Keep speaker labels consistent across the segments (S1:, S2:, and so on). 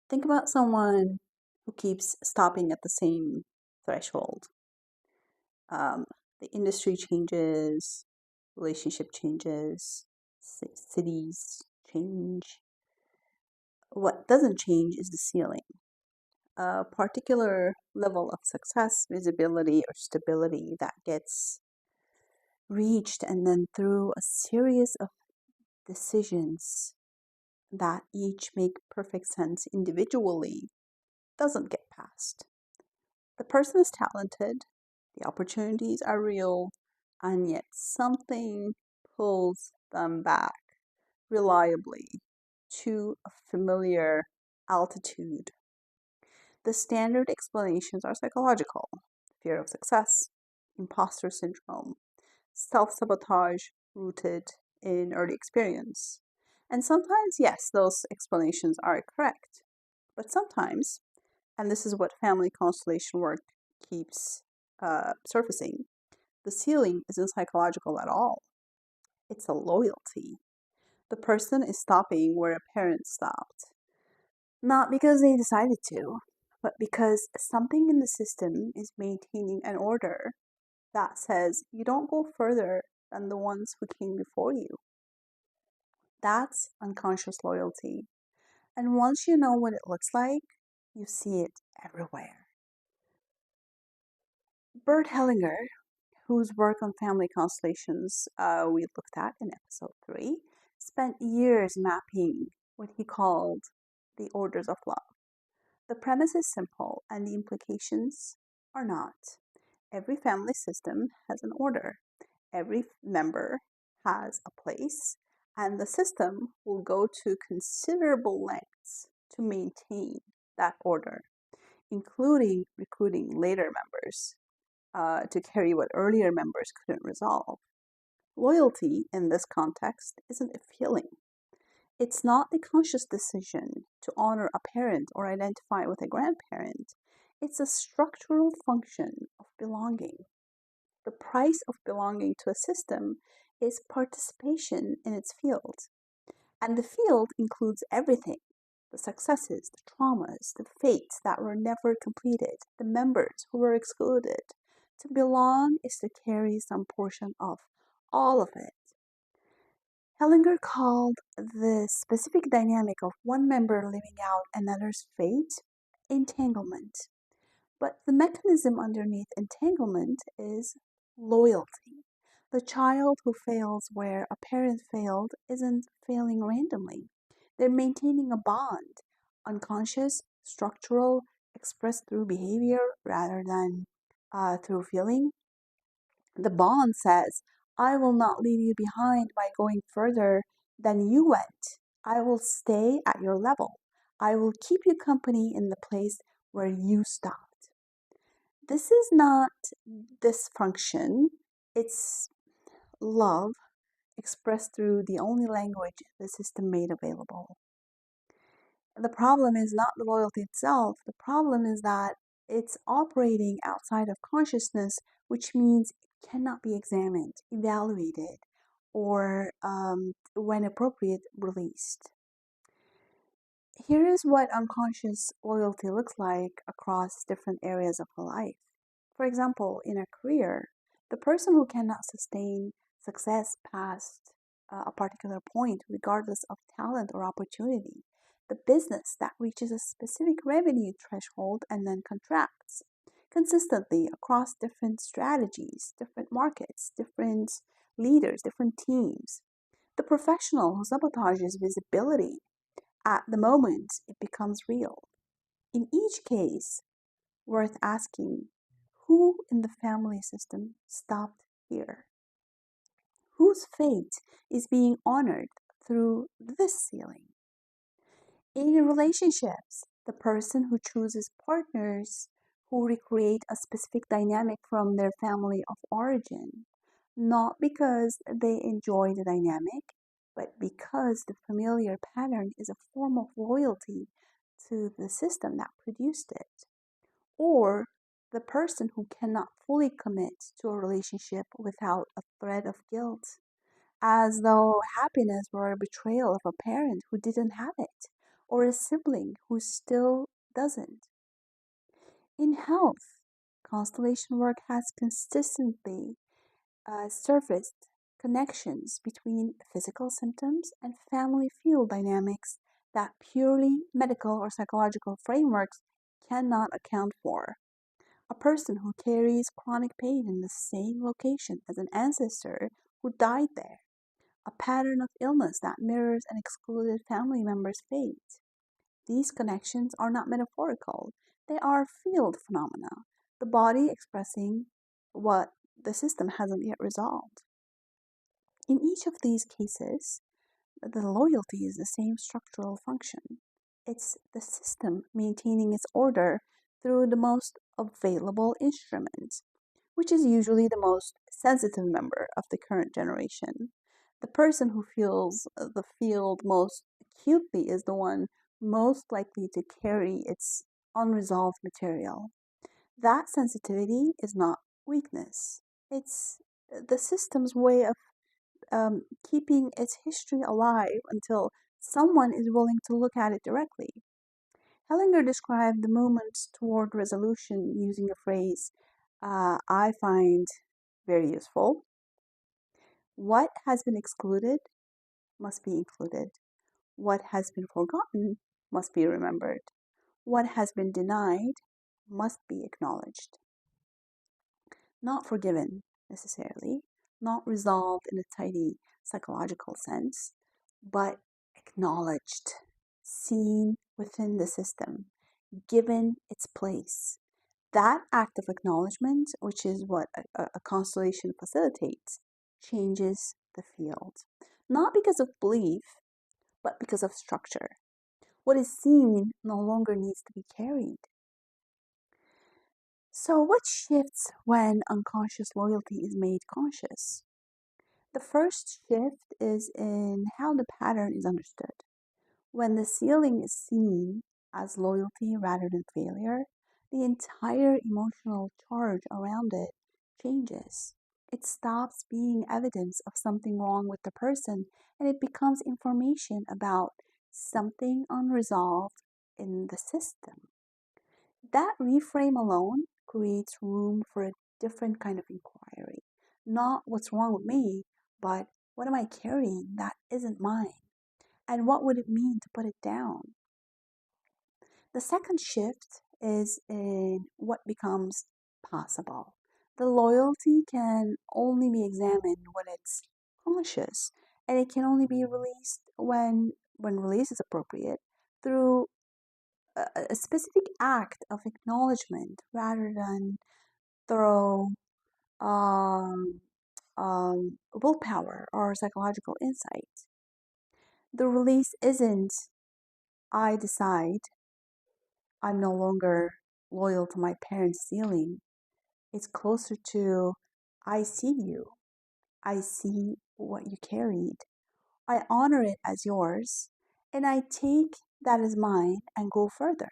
S1: Think about someone who keeps stopping at the same threshold. Um, the industry changes, relationship changes, cities change. What doesn't change is the ceiling. A particular level of success, visibility, or stability that gets reached, and then through a series of decisions that each make perfect sense individually, doesn't get passed. The person is talented, the opportunities are real, and yet something pulls them back reliably to a familiar altitude. The standard explanations are psychological: fear of success, imposter syndrome, self sabotage rooted in early experience. And sometimes, yes, those explanations are correct. But sometimes, and this is what family constellation work keeps surfacing, the ceiling isn't psychological at all. It's a loyalty. The person is stopping where a parent stopped, not because they decided to, but because something in the system is maintaining an order that says you don't go further than the ones who came before you. That's unconscious loyalty. And once you know what it looks like, you see it everywhere. Bert Hellinger, whose work on family constellations we looked at in episode 3, spent years mapping what he called the orders of love. The premise is simple, and the implications are not. Every family system has an order, every member has a place, and the system will go to considerable lengths to maintain that order, including recruiting later members to carry what earlier members couldn't resolve. Loyalty in this context isn't a feeling. It's not a conscious decision to honor a parent or identify with a grandparent. It's a structural function of belonging. The price of belonging to a system is participation in its field. And the field includes everything: the successes, the traumas, the fates that were never completed, the members who were excluded. To belong is to carry some portion of all of it. Hellinger called the specific dynamic of one member living out another's fate entanglement. But the mechanism underneath entanglement is loyalty. The child who fails where a parent failed isn't failing randomly. They're maintaining a bond, unconscious, structural, expressed through behavior rather than through feeling. The bond says, I will not leave you behind by going further than you went. I will stay at your level. I will keep you company in the place where you stopped. This is not dysfunction, it's love expressed through the only language the system made available. The problem is not the loyalty itself, the problem is that it's operating outside of consciousness, which means it cannot be examined, evaluated, or when appropriate, released. Here is what unconscious loyalty looks like across different areas of life. For example, in a career, the person who cannot sustain success past a particular point, regardless of talent or opportunity, the business that reaches a specific revenue threshold and then contracts consistently across different strategies, different markets, different leaders, different teams. The professional who sabotages visibility at the moment it becomes real. In each case, worth asking, who in the family system stopped here? Whose fate is being honored through this ceiling? In relationships, the person who chooses partners who recreate a specific dynamic from their family of origin, not because they enjoy the dynamic, but because the familiar pattern is a form of loyalty to the system that produced it. Or the person who cannot fully commit to a relationship without a thread of guilt, as though happiness were a betrayal of a parent who didn't have it, or a sibling who still doesn't. In health, constellation work has consistently surfaced connections between physical symptoms and family field dynamics that purely medical or psychological frameworks cannot account for. A person who carries chronic pain in the same location as an ancestor who died there, a pattern of illness that mirrors an excluded family member's fate. These connections are not metaphorical, they are field phenomena, the body expressing what the system hasn't yet resolved. In each of these cases, the loyalty is the same structural function. It's the system maintaining its order through the most available instrument, which is usually the most sensitive member of the current generation. The person who feels the field most acutely is the one most likely to carry its unresolved material. That sensitivity is not weakness, it's the system's way of keeping its history alive until someone is willing to look at it directly. Hellinger described the movements toward resolution using a phrase I find very useful. What has been excluded must be included. What has been forgotten must be remembered. What has been denied must be acknowledged. Not forgiven necessarily, not resolved in a tidy psychological sense, but acknowledged, seen within the system, given its place. That act of acknowledgement, which is what a constellation facilitates, changes the field. Not because of belief, but because of structure. What is seen no longer needs to be carried. So, what shifts when unconscious loyalty is made conscious? The first shift is in how the pattern is understood. When the ceiling is seen as loyalty rather than failure, the entire emotional charge around it changes. It stops being evidence of something wrong with the person and it becomes information about something unresolved in the system. That reframe alone creates room for a different kind of inquiry. Not what's wrong with me, but what am I carrying that isn't mine? And what would it mean to put it down? The second shift is in what becomes possible. The loyalty can only be examined when it's conscious, and it can only be released when release is appropriate through a specific act of acknowledgement rather than through um, willpower or psychological insight. The release isn't I decide I'm no longer loyal to my parents' ceiling. It's closer to I see you. I see what you carried. I honor it as yours, and I take that as mine and go further.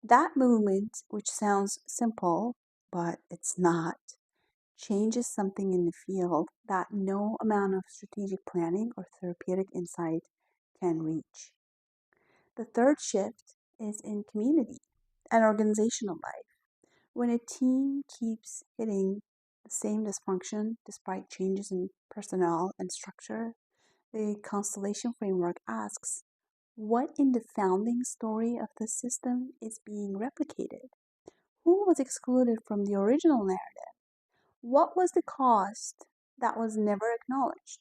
S1: That movement, which sounds simple, but it's not, changes something in the field that no amount of strategic planning or therapeutic insight can reach. The third shift is in community and organizational life. When a team keeps hitting the same dysfunction despite changes in personnel and structure, the constellation framework asks, what in the founding story of the system is being replicated? Who was excluded from the original narrative? What was the cost that was never acknowledged?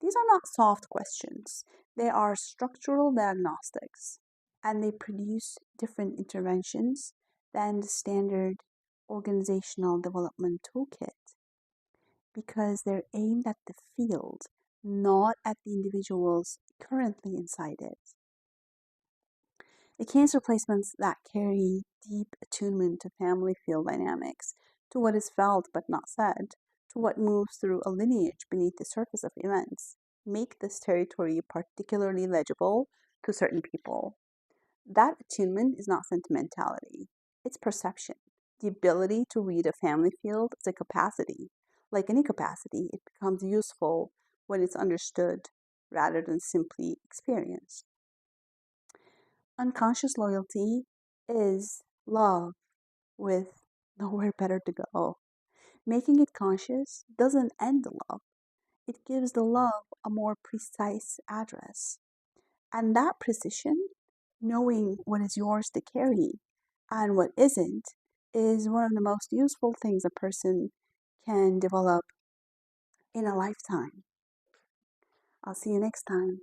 S1: These are not soft questions, they are structural diagnostics, and they produce different interventions than the standard organizational development toolkit because they're aimed at the field, not at the individuals currently inside it. The cancer placements that carry deep attunement to family field dynamics, to what is felt but not said, to what moves through a lineage beneath the surface of events, make this territory particularly legible to certain people. That attunement is not sentimentality, it's perception. The ability to read a family field is a capacity. Like any capacity, it becomes useful when it's understood rather than simply experienced. Unconscious loyalty is love with nowhere better to go. Making it conscious doesn't end the love, it gives the love a more precise address. And that precision, knowing what is yours to carry and what isn't, is one of the most useful things a person can develop in a lifetime. I'll see you next time.